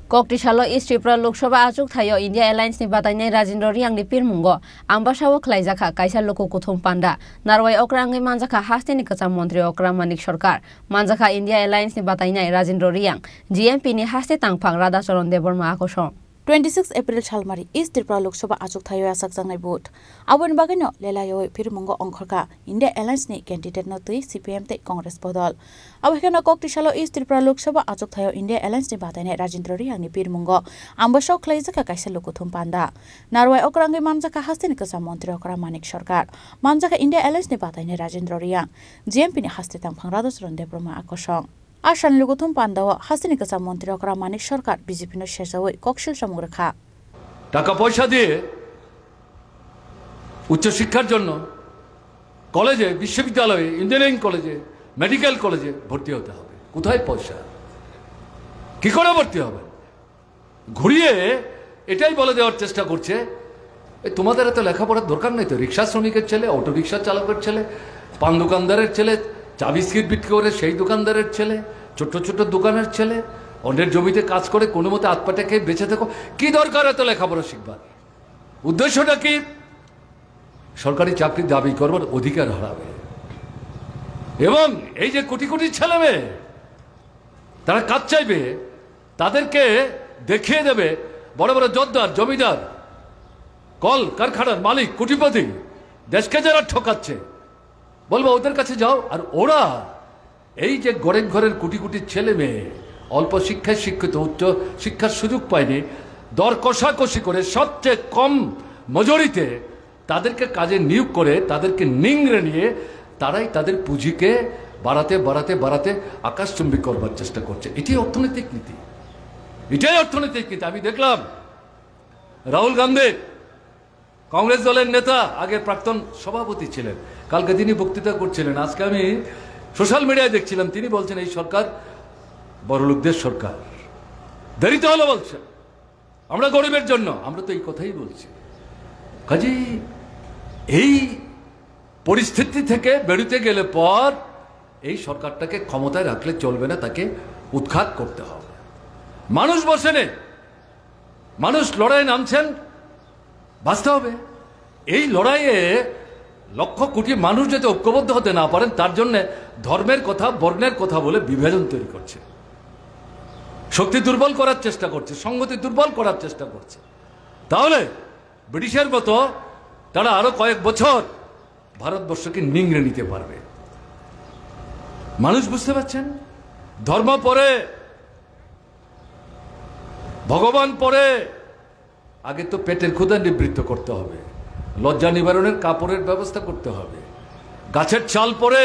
Koktisalo East Tripura Lok Sabha achuk thayo India Alliance ni batainai Rajendra Riang ni pirmungo ambasao khlaijaka kaisa loko kuthum panda narwai okrangai manjaka hastini kacham mantri okram manik sarkar manjaka India Alliance ni batainai Rajendra Riang GMP ni haste tangphang Radha Charan Deborma akosong 26 April Chalmari East Tripura Lok Sabha achuk thayo asak jangai vote abon bagano lelayo pirmungo ongkhorka India Alliance ni candidate no tui CPM te Congress bodol awekano Koktisalo East Tripura Lok Sabha achuk thayo India Alliance ni batainai Rajendra Riang ni pirmungo ambasao khlaijaka kaisa lokuthum panda narwai okrangai manjaka hastini kacham mantri okram manik sarkar manjaka India Alliance ni batainai Rajendra Riang GMP ni haste tangphang Radha Charan Deborma akosong Ashan Luguthum Pandawa Hasini Kacham Mantri Okram Manik Sarkar BJP no শেষাওই ককশিল সমগ্রখা টাকা পয়সা দিয়ে উচ্চ শিক্ষার জন্য কলেজে বিশ্ববিদ্যালয়ে engineering কলেজে medical কলেজে ভর্তি হতে হবে কোথায় পয়সা কি করে ভর্তি হবে ঘুরিয়ে এটাই বলে দেওয়ার চেষ্টা করছে তোমাদের এত লেখাপড়ার দরকার নেই তো রিকশা শ্রমিকের ছেলে অটো রিকশা চালকের ছেলে পান দোকানদারের ছেলে চা বিস্কিট বিক্রি করে সেই দোকানদারের ছেলে ছোট ছোট দোকানের ছেলে অন্যের জমিতে কাজ করে কোনো মতে আতপাটা খেয়ে বেঁচে থাকো কি দরকার এত লেখাপড়া শিখবার উদ্দেশ্যটা কি সরকারি চাকরি দাবি করবার অধিকার হারাবে এবং এই যে কোটি কোটি ছেলে মেয়ে তারা কাজ চাইবে তাদেরকে দেখিয়ে দেবে বড় বড় জমিদার জমিদার কল কারখানার মালিক কোটিপতি দেশকে যারা ঠকাচ্ছে বলবো ওদের কাছে যাও আর ওরা এই যে গরিব ঘরের কোটি কোটি ছেলে মেয়ে অল্প শিক্ষায় শিক্ষিত উচ্চ শিক্ষার সুযোগ পায়নি দর কষাকষি করে সবচেয়ে কম মজুরিতে তাদেরকে কাজে নিয়োগ করে তাদেরকে নিংড়ে নিয়ে তারাই তাদের পুঁজিকে বাড়াতে বাড়াতে বাড়াতে আকাশচুম্বী করবার চেষ্টা করছে এটাই অর্থনৈতিক নীতি এটাই অর্থনৈতিক নীতি আমি দেখলাম রাহুল গান্ধী কংগ্রেস দলের নেতা আগের প্রাক্তন সভাপতি ছিলেন কালকে তিনি বক্তৃতা করছিলেন আজকে আমি সোশ্যাল মিডিয়ায় দেখছিলাম তিনি বলছেন এই সরকার বড়লোকদের সরকার দেরিতে হলো বলছেন আমরা গরিবের জন্য আমরা তো এই কথাই বলছি কাজেই এই পরিস্থিতি থেকে বেরোতে গেলে পর এই সরকারটাকে ক্ষমতায় রাখলে চলবে না তাকে উৎখাত করতে হবে মানুষ বসে নেই মানুষ লড়াইয়ে নামছেন বাঁচতে হবে এই লড়াইয়ে লক্ষ কোটি মানুষ যাতে ঐক্যবদ্ধ হতে না পারেন তার জন্য ধর্মের কথা বর্ণের কথা বলে বিভাজন তৈরি করছে শক্তি দুর্বল করার চেষ্টা করছে সংহতি দুর্বল করার চেষ্টা করছে তাহলে ব্রিটিশের মতো তারা আরো কয়েক বছর ভারতবর্ষকে নিংড়ে নিতে পারবে মানুষ বুঝতে পারছেন ধর্ম পরে ভগবান পরে আগে তো পেটের ক্ষুধা নিবৃত্ত করতে হবে লজ্জা নিবারণের কাপড়ের ব্যবস্থা করতে হবে গাছের চাল পরে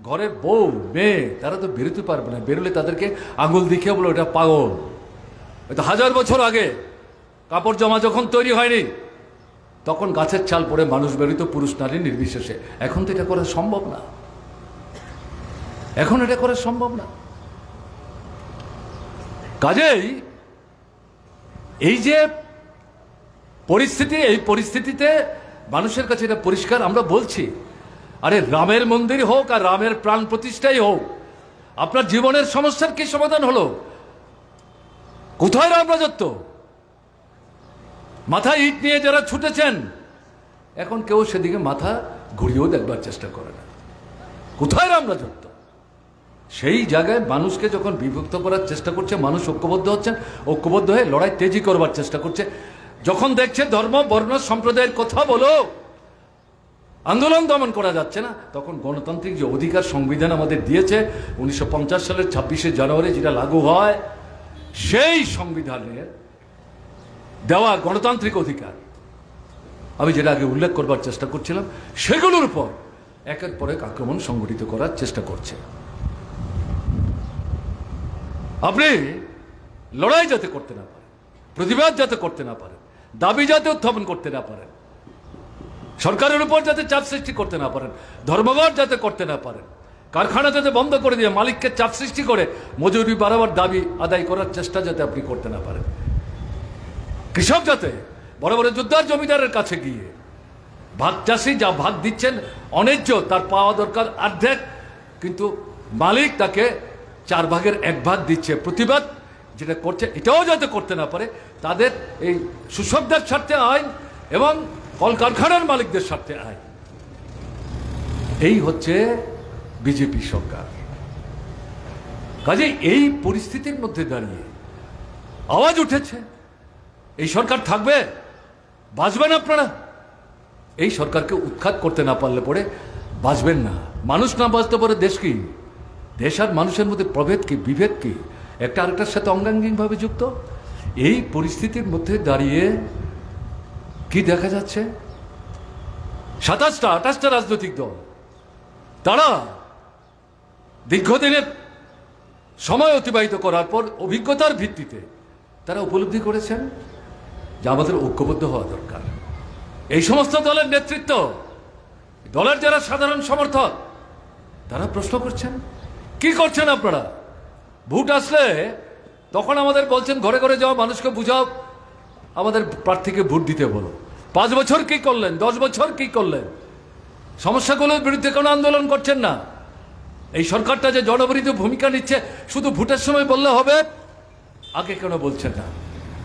ঘরের বউ মেয়ে তারা তো বেরোতে পারবে না বেরোলে তাদেরকে আঙুল দেখিয়ে বলো এটা পাগল এটা 1000 বছর আগে কাপড় জামা যখন তৈরি হয়নি তখন গাছের চাল পরে মানুষ বেরোতো পুরুষ নারী নির্বিশেষে এখন তো এটা করা সম্ভব না এখন এটা করা সম্ভব না কাজেই এই যে পরিস্থিতি এই পরিস্থিতিতে মানুষের কাছে এটা পরিষ্কার আমরা বলছি আরে রামের মন্দির হোক আর রামের প্রাণ প্রতিষ্ঠাই হোক আপনার জীবনের সমস্যার কি সমাধান হলো কোথায় রাম রাজত্ব মাথায় ইট নিয়ে যারা ছুটেছেন এখন কেউ সেদিকে মাথা ঘুরিয়েও দেখবার চেষ্টা করে না কোথায় রাম রাজত্ব সেই জায়গায় মানুষকে যখন বিভক্ত করার চেষ্টা করছে মানুষ ঐক্যবদ্ধ হচ্ছেন ঐক্যবদ্ধ হয়ে লড়াই তেজি করবার চেষ্টা করছে যখন দেখছে ধর্ম বর্ণ সম্প্রদায়ের কথা বলো আন্দোলন দমন করা যাচ্ছে না তখন গণতান্ত্রিক যে অধিকার সংবিধান আমাদের দিয়েছে 1950 সালের 26শে জানুয়ারি যেটা লাগু হয় সেই সংবিধানের দেওয়া গণতান্ত্রিক অধিকার আমি যেটা আগে উল্লেখ করবার চেষ্টা করছিলাম সেগুলোর উপর একের পর এক আক্রমণ সংগঠিত করার চেষ্টা করছে আপনি লড়াই যাতে করতে না পারেন প্রতিবাদ যাতে করতে না পারেন দাবি যাতে উত্থাপন করতে না পারেন সরকারের উপর যাতে চাপ সৃষ্টি করতে না পারেন ধর্মঘট যাতে করতে না পারেন কারখানা যাতে বন্ধ করে দিয়ে মালিককে চাপ সৃষ্টি করে মজুরি বাড়াবার দাবি আদায় করার চেষ্টা যাতে আপনি করতে না পারেন কৃষক যাতে বড় বড় যোদ্ধার জমিদারের কাছে গিয়ে ভাগ চাষি যা ভাগ দিচ্ছেন অন্যায্য তার পাওয়া দরকার অর্ধেক কিন্তু মালিক তাকে 4 ভাগের 1 ভাগ দিচ্ছে প্রতিবাদ যেটা করছে এটাও যাতে করতে না পারে, তাদের এই সুশব্দের স্বার্থে আইন এবং কলকারখানার মালিকদের স্বার্থে আইন। এই হচ্ছে বিজেপি সরকার। কাজে এই পরিস্থিতির মধ্যে দাঁড়িয়ে আওয়াজ উঠেছে, এই সরকার থাকবে, বাঁচবেন আপনারা? এই সরকারকে উৎখাত করতে না পারলে পরে বাঁচবেন না। মানুষ না বাঁচতে পারে দেশ কি? দেশ আর মানুষের মধ্যে প্রভেদ কি, বিভেদ কি? একটা আরেকটার সাথে অঙ্গাঙ্গিকভাবে যুক্ত। এই পরিস্থিতির মধ্যে দাঁড়িয়ে কি দেখা যাচ্ছে, 27টা 28টা রাজনৈতিক দল তারা দীর্ঘদিনের সময় অতিবাহিত করার পর অভিজ্ঞতার ভিত্তিতে তারা উপলব্ধি করেছেন যে আমাদের ঐক্যবদ্ধ হওয়া দরকার। এই সমস্ত দলের নেতৃত্ব, দলের যারা সাধারণ সমর্থক, তারা প্রশ্ন করছেন কি করছেন আপনারা? ভোট আসলে তখন আমাদের বলছেন ঘরে ঘরে যাও, মানুষকে বুঝাও, আমাদের প্রার্থীকে ভোট দিতে বলো। 5 বছর কি করলেন? 10 বছর কি করলেন? সমস্যাগুলোর বিরুদ্ধে কোনো আন্দোলন করছেন না। এই সরকারটা যে জনবিরোধী ভূমিকা নিচ্ছে শুধু ভোটের সময় বললে হবে, আগে কেন বলছেন না?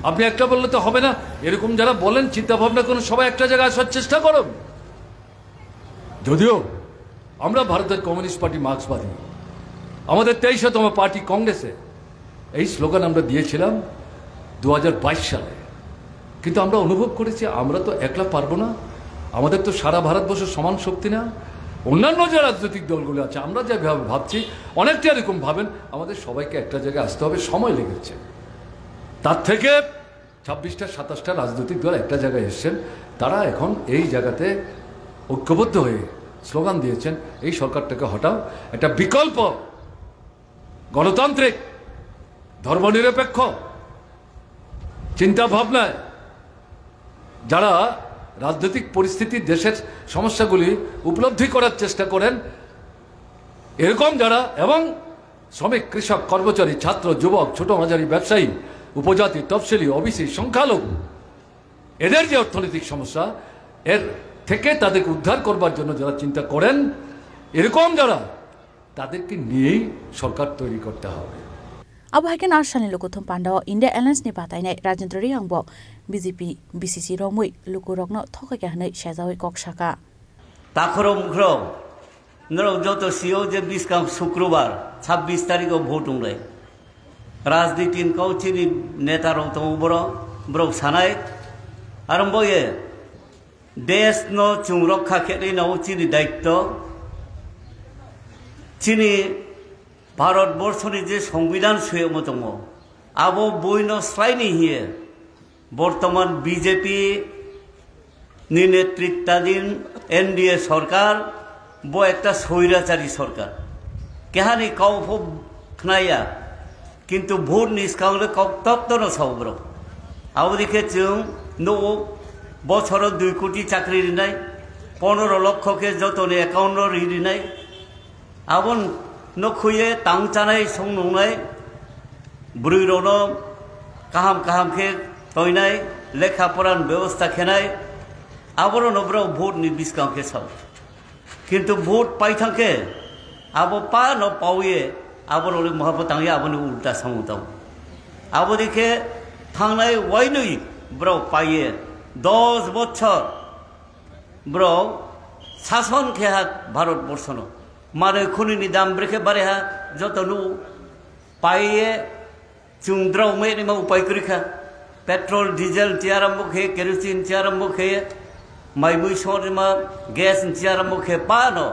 আপনি একটা বললে তো হবে না। এরকম যারা বলেন চিন্তা ভাবনা করুন, সবাই একটা জায়গায় আসার চেষ্টা করুন। যদিও আমরা ভারতের কমিউনিস্ট পার্টি মার্ক্সবাদী, আমাদের 23তম পার্টি কংগ্রেসে এই স্লোগান আমরা দিয়েছিলাম 2022 সালে। কিন্তু আমরা অনুভব করেছি আমরা তো একলা পারবো না, আমাদের তো সারা ভারতবর্ষের সমান শক্তি না। অন্যান্য যে রাজনৈতিক দলগুলো আছে আমরা যেভাবে ভাবছি অনেকটা এরকম ভাবেন, আমাদের সবাইকে একটা জায়গায় আসতে হবে, সময় লেগেছে। তার থেকে 26টা 27টা রাজনৈতিক দল একটা জায়গায় এসছেন, তারা এখন এই জায়গাতে ঐক্যবদ্ধ হয়ে স্লোগান দিয়েছেন এই সরকারটাকে হটাও, একটা বিকল্প গণতান্ত্রিক ধর্মনিরপেক্ষ চিন্তা ভাবনায় যারা রাজনৈতিক পরিস্থিতি, দেশের সমস্যাগুলি উপলব্ধি করার চেষ্টা করেন, এরকম যারা, এবং শ্রমিক, কৃষক, কর্মচারী, ছাত্র, যুবক, ছোট মাঝারি ব্যবসায়ী, উপজাতি, তফসিলি, ওবিসি, সংখ্যালঘু, এদের যে অর্থনৈতিক সমস্যা, এর থেকে তাদেরকে উদ্ধার করবার জন্য যারা চিন্তা করেন, এরকম যারা, তাদেরকে নিয়েই সরকার তৈরি করতে হবে। Abahaken Arshani Lukuthum Panda, India Alliance ni Patayne, Rajendra Riyangbo, BJP, BCC Romui, Lukurogno, Tokakahne, Shazawi Kokshaka. Takro Mukro, Nro Joto Sio, the Biskam Sukrubar, 26 তারিখ ভোট উড়ে রাজনীতির কৌচিনি নেতার বড় বড় সানাই আরম্ভয়ে দেশ ন চুং রক্ষা ক্ষেত্রে ন চিনি দায়িত্ব চিনি ভারতবর্ষের যে সংবিধান সুয়ে মতো আবো বইন স্লাইনি হিয়ে বর্তমান বিজেপি নেতৃত্বাধীন এনডিএ সরকার বো একটা স্বৈরাচারী সরকার কেহানি কাউ খানাইয়া কিন্তু ভোট নিষ্কাউলে তত্ত্ব সব্র আবদিকে চুং নো বছর 2 কোটি চাকরি নাই 15 লক্ষকে যতনে অ্যাকাউন্ট ঋণ নাই আবন নখুয়ে তাংচানাই সংনংনাই ব্রুইরন কাহাম কাহামকে তৈনাই লেখাপড়ার ব্যবস্থা খেনাই আবর নব্র ভোট নিবিষ্কাউকে সব কিন্তু ভোট পাইথাকে আবো পা ন পাওয়ে আবর ওই মহাপতাঙ্গে আবনি উল্টা সামুতাও আবদিকে থাংনাই ওয়াইনই ব্র পাইয়ে 10 বছর ব্র শাসন খেহা ভারতবর্ষন মানে খুনি দাম ব্রেকে বারে হা যতনু পাইয়ে চুংদ্রাও মেনিমা উপায় করিখা পেট্রোল ডিজেল চিয়ারাম্ব খেয়ে কেরোসিন চিয়ারাম্ব খেয়ে মাইমুই সরিমা গ্যাস চিয়ারাম্ব খেয়ে পানো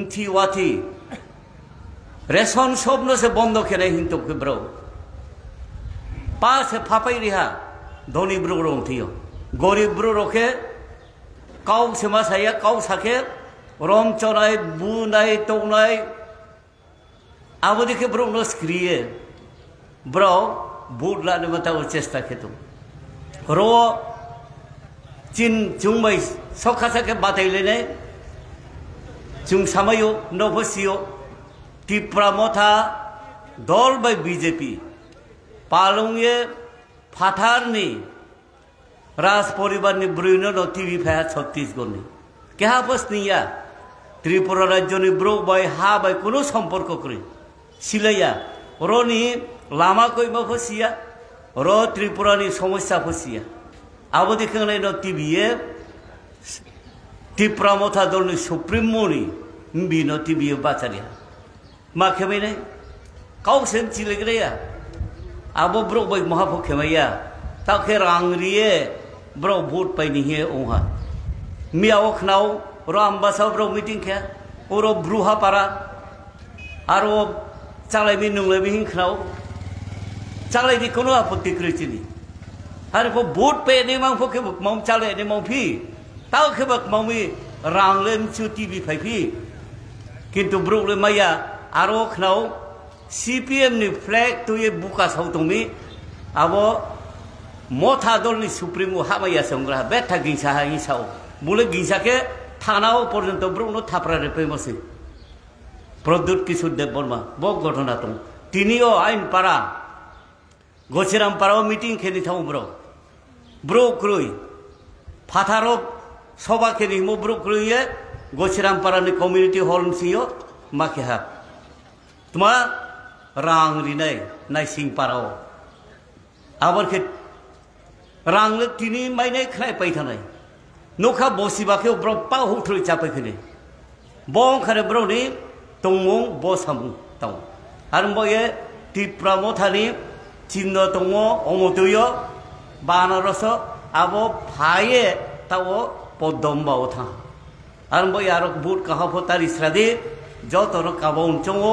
উঠি ওয়াথি রেশন সব সে বন্ধ খেলে হিন্তু ব্রো পা সে ফাপাই রিহা ধনী ব্রু রংথিও গরিব ব্রু রখে কাউ সেমা সাইয়া কাউ সাকে রম চনাই বু নাই তৌনাই আবদিকে ব্রু নো স্ক্রিয়ে ব্রো বুট লানে মাতা ও চেষ্টা খেতো রো চিন চুংমাই সখাসাকে বাতাইলে নাই চুং সামায়ো নভসিও টিপ্রা মথা দল বাই বিজেপি পালংয়ে ফাথারনি রাজ পরিবারনি ব্রুইন টিভি ফায়া ছত্তিশগড়নি কেহা বসনিয়া ত্রিপুরা রাজ্যনি ব্রো বাই হা বাই কোনো সম্পর্ক করে সিলাইয়া রনি लामा कइमा फसिया र त्रिपुरानि समस्या फसिया आबो दिखांनाय न टिभिए त्रिपुरा मथा दलनि सुप्रिमोनि बिनो टिभिए बाचारिया मा खेमायनाय काउसेन चिलेग्रेया आबो ब्रो बै महाफो खेमाया ताखे रांगरिए ब्रो भोट पाइनि हे ओहा मियाव खनाव र आम्बासा ब्रो मीटिंग खे ओरो ब्रुहा पारा आरो चालायबि नुंलायबि हिंखनाव चालायनि कोनो आपत्ति कृचिनि आरो फो भोट पेनि मांफो के मम चालायनि ममफि ताव के बक ममी रांगलेम चु टीवी फाइफि किन्तु ब्रोले माया आरो खनाव सीपीएम नि फ्लैग तो ये बुका साउतोमी आबो मथा दलनि सुप्रीमो हामाया संग्रा बेथा गिंसा हिसाव बुले गिंसा के थानाव पर्यन्त ब्रोनो थाप्रा रेपेमसि प्रद्युत किशोर देव बर्मा बक घटना दं तिनिओ आइन पारा गचिराम पाराव मीटिंग खेनि थाव ब्रो क्रुई फाथारो सभा खेनि मो ब्रो क्रुइए गचिराम पारानि कम्युनिटी हॉल सियो माखेहा तुमा रांग रिनाय नाइसिं पाराव आबर के रांग तिनि माइनाय खनाय पाइथानाय नखा बसिबाखे ब्रो पाव हुथ्रुइ चापायखने बं खरे ब्रोनि तंमु बसामु ताव आरो बये त्रिपुरा मथानि चिन्ह दङ अमोदय बानारस आबो फाये ताव पद्मबाव था आरो बय आरो बुट काहाफो तारिस्रादि जतर काबाउन चंगो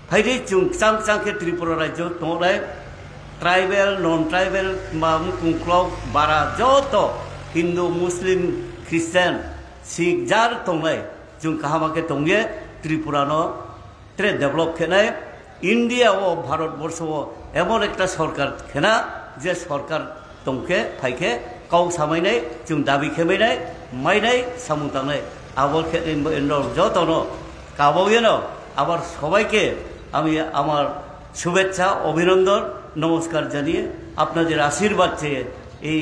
फाइदि चुं चां चां के त्रिपुरा राज्य तोलाय ट्राइबल नन ट्राइबल माम कुंक्लव बारा जत हिंदू मुस्लिम ख्रिस्टान सिख जार तंलाय जों काहामाके तंगे त्रिपुरा न ट्रे डेभलप खेनाय इंडिया ओ भारतवर्ष एमन एक सरकार खेना जे सरकार तंके फाइके काउ सामायनाय जों दाबि खेमायनाय मायनाय सामुतांनाय आबर खेन जतन काबायन आबार सबाइके आमी आमार शुभेच्छा अभिनंदन नमस्कार जानिए आपनादेर आशीर्बाद চেয়ে এই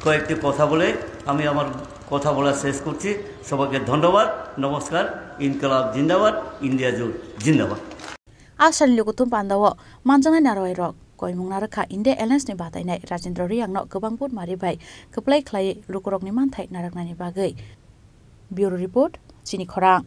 কয়েকটি কথা বলে আমি আমার কথা বলা শেষ করছি সবাইকে ধন্যবাদ নমস্কার ইনকলাব জিন্দাবাদ ইন্ডিয়া জোট জিন্দাবাদ आसानि लोगोथुम पान्दाव मानजानाय नारवाय रक कयमुंना रखा इंडिया एलायंस नि बादायनाय राजेन्द्र रियांगनो गोबां बुट मारिबाय खोप्लाय ख्लाय रुकरकनि मानथाय नारागनायनि बागै ब्यूरो रिपोर्ट चिनि खरां।